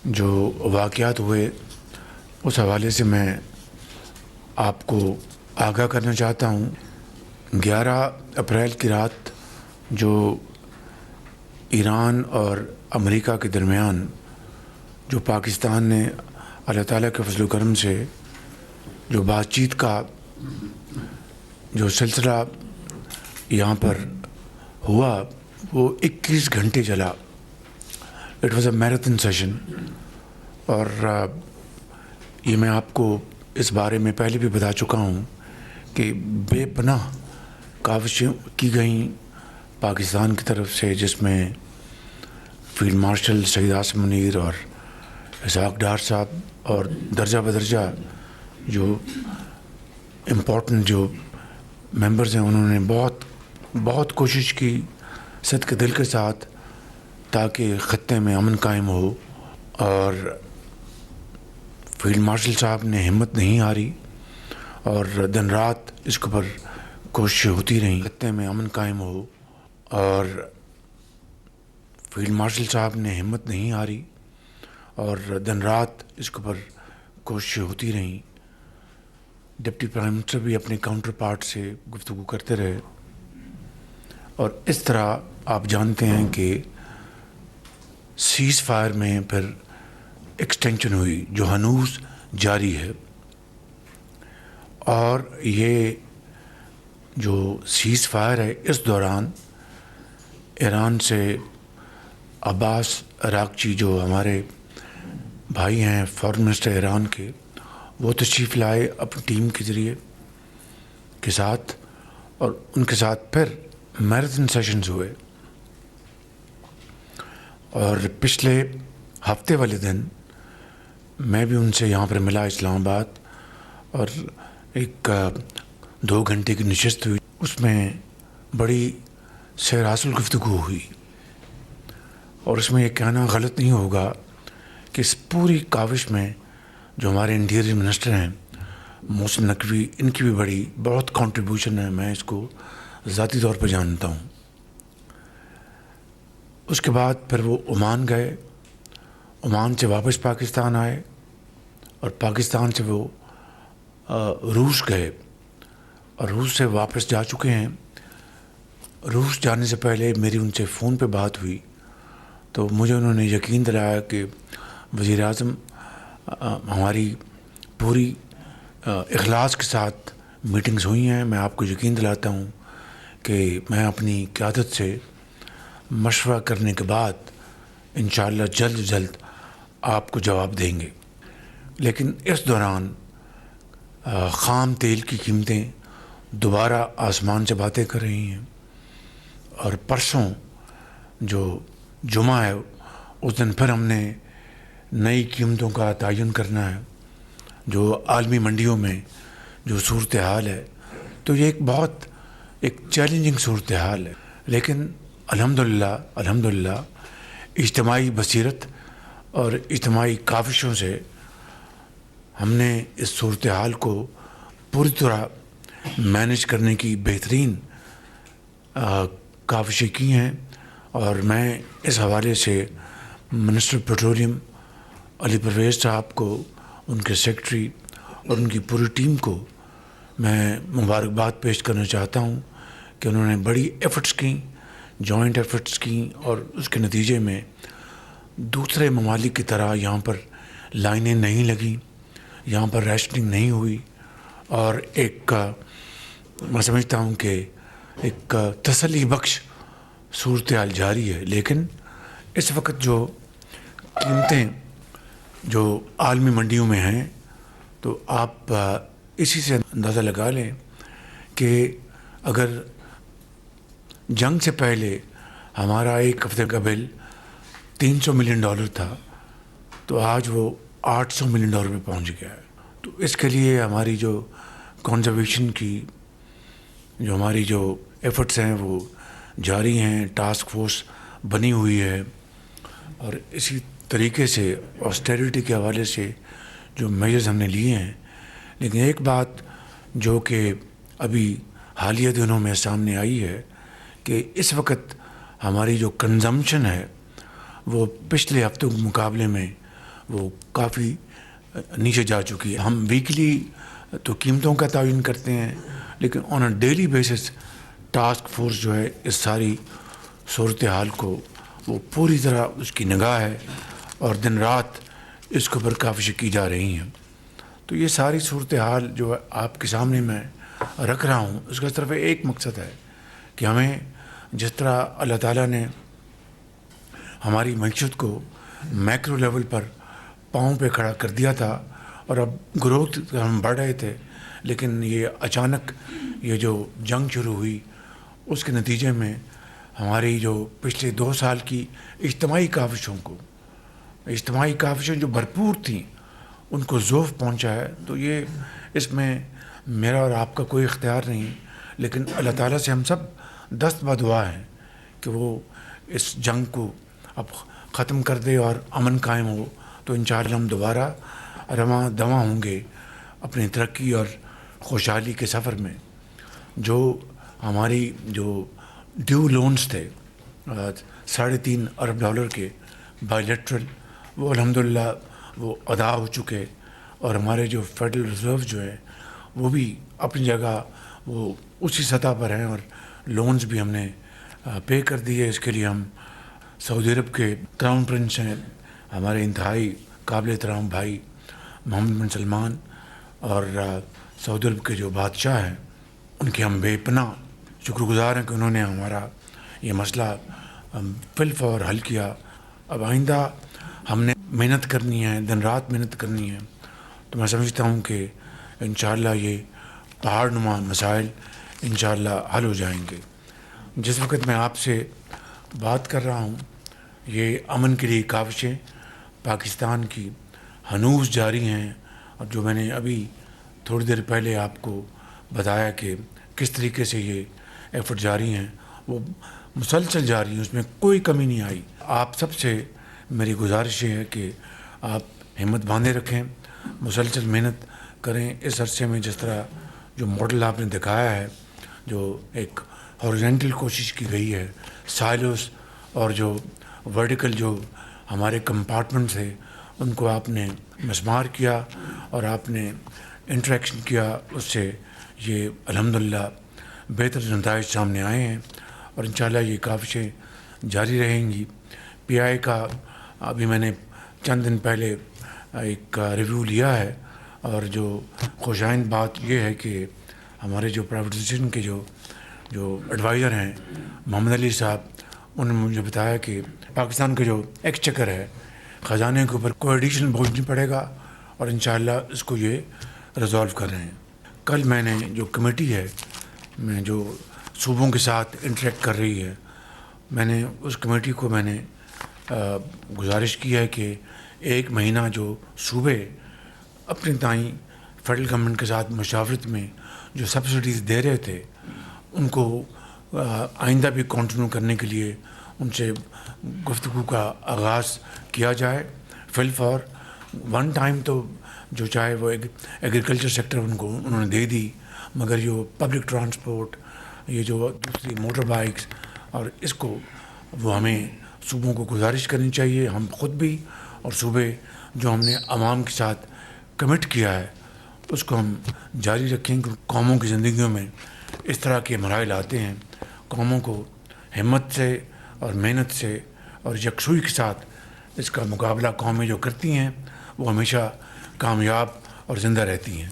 جو واقعات ہوئے اس حوالے سے میں آپ کو آگاہ کرنا چاہتا ہوں۔ 11 اپریل کی رات جو ایران اور امریکہ کے درمیان جو پاکستان نے اللہ تعالیٰ کے فضل و کرم سے جو بات چیت کا جو سلسلہ یہاں پر ہوا وہ 21 گھنٹے چلا۔ It was a marathon session, اور یہ میں آپ کو اس بارے میں پہلے بھی بتا چکا ہوں کہ بے پناہ کاوشیں کی گئیں پاکستان کی طرف سے، جس میں فیلڈ مارشل سعید عاصم منیر اور اسحاق ڈار صاحب اور درجہ بدرجہ جو امپورٹنٹ جو ممبرز ہیں انہوں نے بہت کوشش کی صدق دل کے ساتھ تاکہ خطے میں امن قائم ہو، اور فیلڈ مارشل صاحب نے ہمت نہیں ہاری اور دن رات اس کے اوپر کوششیں ہوتی رہیں خطے میں امن قائم ہو، اور فیلڈ مارشل صاحب نے ہمت نہیں ہاری اور دن رات اس کے اوپر کوششیں ہوتی رہیں۔ ڈپٹی پرائم منسٹر بھی اپنے کاؤنٹر پارٹ سے گفتگو کرتے رہے، اور اس طرح آپ جانتے ہیں کہ سیز فائر میں پھر ایکسٹینشن ہوئی جو ہنوز جاری ہے، اور یہ جو سیز فائر ہے اس دوران ایران سے عباس عراقچی جو ہمارے بھائی ہیں فارن منسٹر ایران کے، وہ تشریف لائے اپنی ٹیم کے ذریعے کے ساتھ، اور ان کے ساتھ پھر میراتھن سیشنز ہوئے۔ اور پچھلے ہفتے والے دن میں بھی ان سے یہاں پر ملا اسلام آباد، اور ایک 2 گھنٹے کی نشست ہوئی، اس میں بڑی سیر گفتگو ہوئی، اور اس میں یہ کہنا غلط نہیں ہوگا کہ اس پوری کاوش میں جو ہمارے انٹیریئر منسٹر ہیں محسن نقوی، ان کی بھی بہت کنٹریبیوشن ہے، میں اس کو ذاتی طور پہ جانتا ہوں۔ اس کے بعد پھر وہ عمان گئے، عمان سے واپس پاکستان آئے، اور پاکستان سے وہ روس گئے، اور روس سے واپس جا چکے ہیں۔ روس جانے سے پہلے میری ان سے فون پہ بات ہوئی تو مجھے انہوں نے یقین دلایا کہ وزیر اعظم ہماری پوری اخلاص کے ساتھ میٹنگز ہوئی ہیں، میں آپ کو یقین دلاتا ہوں کہ میں اپنی قیادت سے مشورہ کرنے کے بعد انشاءاللہ جلد آپ کو جواب دیں گے۔ لیکن اس دوران خام تیل کی قیمتیں دوبارہ آسمان سے باتیں کر رہی ہیں، اور پرسوں جو جمعہ ہے اس دن پھر ہم نے نئی قیمتوں کا تعین کرنا ہے جو عالمی منڈیوں میں جو صورتحال ہے، تو یہ ایک چیلنجنگ صورتحال ہے، لیکن الحمدللہ اجتماعی بصیرت اور اجتماعی کاوشوں سے ہم نے اس صورتحال کو پوری طرح مینیج کرنے کی بہترین کاوشیں کی ہیں، اور میں اس حوالے سے منسٹر پیٹرولیم علی پرویز صاحب کو، ان کے سیکرٹری اور ان کی پوری ٹیم کو میں مبارکباد پیش کرنا چاہتا ہوں کہ انہوں نے بڑی ایفرٹس کی، جوائنٹ ایفرٹس کی، اور اس کے نتیجے میں دوسرے ممالک کی طرح یہاں پر لائنیں نہیں لگیں، یہاں پر ریشننگ نہیں ہوئی، اور میں سمجھتا ہوں کہ ایک تسلی بخش صورتحال جاری ہے۔ لیکن اس وقت جو قیمتیں جو عالمی منڈیوں میں ہیں، تو آپ اسی سے اندازہ لگا لیں کہ اگر جنگ سے پہلے ہمارا ایک ہفتے کا بل $300 ملین تھا، تو آج وہ $800 ملین پہ پہنچ گیا ہے۔ تو اس کے لیے ہماری جو کنزرویشن کی جو ہماری جو ایفرٹس ہیں وہ جاری ہیں، ٹاسک فورس بنی ہوئی ہے، اور اسی طریقے سے آسٹیرٹی کے حوالے سے جو میجرز ہم نے لیے ہیں۔ لیکن ایک بات جو کہ ابھی حالیہ دنوں میں سامنے آئی ہے کہ اس وقت ہماری جو کنزمپشن ہے وہ پچھلے ہفتوں کے مقابلے میں وہ کافی نیچے جا چکی ہے. ہم ویکلی تو قیمتوں کا تعین کرتے ہیں، لیکن on a daily basis task force جو ہے اس ساری صورتحال کو وہ پوری طرح اس کی نگاہ ہے اور دن رات اس کے اوپر کافشیں کی جا رہی ہیں. تو یہ ساری صورتحال جو ہے آپ کے سامنے میں رکھ رہا ہوں، اس کا صرف ایک مقصد ہے کہ ہمیں جس طرح اللہ تعالیٰ نے ہماری معیشت کو میکرو لیول پر پاؤں پہ کھڑا کر دیا تھا اور اب گروتھ ہم بڑھ رہے تھے، لیکن یہ اچانک یہ جو جنگ شروع ہوئی اس کے نتیجے میں ہماری جو پچھلے 2 سال کی اجتماعی کاوشیں جو بھرپور تھیں ان کو ذوف پہنچا ہے. تو یہ اس میں میرا اور آپ کا کوئی اختیار نہیں، لیکن اللہ تعالیٰ سے ہم سب دست بدعا ہیں کہ وہ اس جنگ کو اب ختم کر دے اور امن قائم ہو. تو انشاءاللہ ہم دوبارہ رواں دواں ہوں گے اپنی ترقی اور خوشحالی کے سفر میں. جو ہماری جو ڈیو لونز تھے $3.5 ارب کے بائی لیٹرل، وہ الحمدللہ وہ ادا ہو چکے، اور ہمارے جو فیڈرل ریزرو جو ہے وہ بھی اپنی جگہ وہ اسی سطح پر ہیں، اور لونز بھی ہم نے پے کر دیے. اس کے لیے ہم سعودی عرب کے کراؤن پرنس ہیں، ہمارے انتہائی قابل احترام بھائی محمد بن سلمان، اور سعودی عرب کے جو بادشاہ ہیں ان کے ہم بے پناہ شکر گزار ہیں کہ انہوں نے ہمارا یہ مسئلہ فی الفور حل کیا. اب آئندہ ہم نے محنت کرنی ہے، دن رات محنت کرنی ہے. تو میں سمجھتا ہوں کہ انشاءاللہ یہ پہاڑ نما مسائل انشاءاللہ حل ہو جائیں گے. جس وقت میں آپ سے بات کر رہا ہوں یہ امن کے لیے کاوشیں پاکستان کی ہنوز جاری ہیں، اور جو میں نے ابھی تھوڑی دیر پہلے آپ کو بتایا کہ کس طریقے سے یہ ایفرٹ جاری ہیں وہ مسلسل جاری ہیں، اس میں کوئی کمی نہیں آئی. آپ سب سے میری گزارش یہ ہے کہ آپ ہمت باندھے رکھیں، مسلسل محنت کریں. اس عرصے میں جس طرح جو ماڈل آپ نے دکھایا ہے، جو ایک ہارزینٹل کوشش کی گئی ہے، سائلوس اور جو ورٹیکل جو ہمارے کمپارٹمنٹس ہیں ان کو آپ نے مسمار کیا اور آپ نے انٹریکشن کیا، اس سے یہ الحمدللہ بہتر نتائج سامنے آئے ہیں، اور انشاءاللہ یہ کاوشیں جاری رہیں گی. پی آئی کا ابھی میں نے چند دن پہلے ایک ریویو لیا ہے، اور جو خوشائن بات یہ ہے کہ ہمارے جو پرائیویٹائزیشن کے جو ایڈوائزر ہیں محمد علی صاحب، انہوں نے مجھے بتایا کہ پاکستان کا جو ایکسچیکر ہے خزانے کے اوپر کوئی ایڈیشنل بوجھ نہیں پڑے گا، اور انشاءاللہ اس کو یہ ریزالو کر رہے ہیں. کل میں نے جو کمیٹی ہے میں جو صوبوں کے ساتھ انٹریکٹ کر رہی ہے، میں نے اس کمیٹی کو میں نے گزارش کی ہے کہ 1 مہینہ جو صوبے اپنے تائیں فیڈرل گورنمنٹ کے ساتھ مشاورت میں جو سبسڈیز دے رہے تھے ان کو آئندہ بھی کنٹینیو کرنے کے لیے ان سے گفتگو کا آغاز کیا جائے. فی الفور ون ٹائم تو جو چاہے وہ ایگریکلچر سیکٹر ان کو انہوں نے دے دی، مگر یہ پبلک ٹرانسپورٹ، یہ جو دوسری موٹر بائکس، اور اس کو وہ ہمیں صوبوں کو گزارش کرنی چاہیے، ہم خود بھی اور صوبے جو ہم نے عوام کے ساتھ کمٹ کیا ہے اس کو ہم جاری رکھیں. کہ قوموں کی زندگیوں میں اس طرح کے مراحل آتے ہیں، قوموں کو ہمت سے اور محنت سے اور یکسوئی کے ساتھ اس کا مقابلہ قومیں جو کرتی ہیں وہ ہمیشہ کامیاب اور زندہ رہتی ہیں.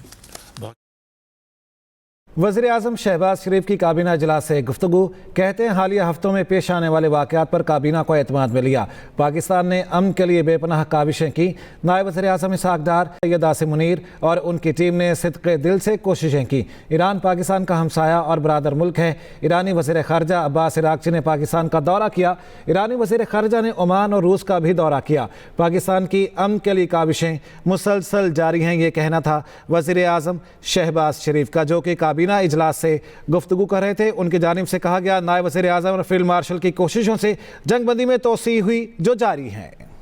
وزیر اعظم شہباز شریف کی کابینہ اجلاس سے گفتگو. کہتے ہیں حالیہ ہفتوں میں پیش آنے والے واقعات پر کابینہ کو اعتماد میں لیا. پاکستان نے امن کے لیے بے پناہ کاوشیں کی. نائب وزیر اعظم اسحاق ڈار، سید عاصم منیر اور ان کی ٹیم نے صدق دل سے کوششیں کی. ایران پاکستان کا ہمسایہ اور برادر ملک ہے. ایرانی وزیر خارجہ عباس عراقچی نے پاکستان کا دورہ کیا. ایرانی وزیر خارجہ نے عمان اور روس کا بھی دورہ کیا. پاکستان کی امن کے لیے کاوشیں مسلسل جاری ہیں، یہ کہنا تھا وزیر اعظم شہباز شریف کا، جو کہ کابینہ اجلاس سے گفتگو کر رہے تھے. ان کی جانب سے کہا گیا نائب وزیر اعظم اور فیلڈ مارشل کی کوششوں سے جنگ بندی میں توسیع ہوئی جو جاری ہے.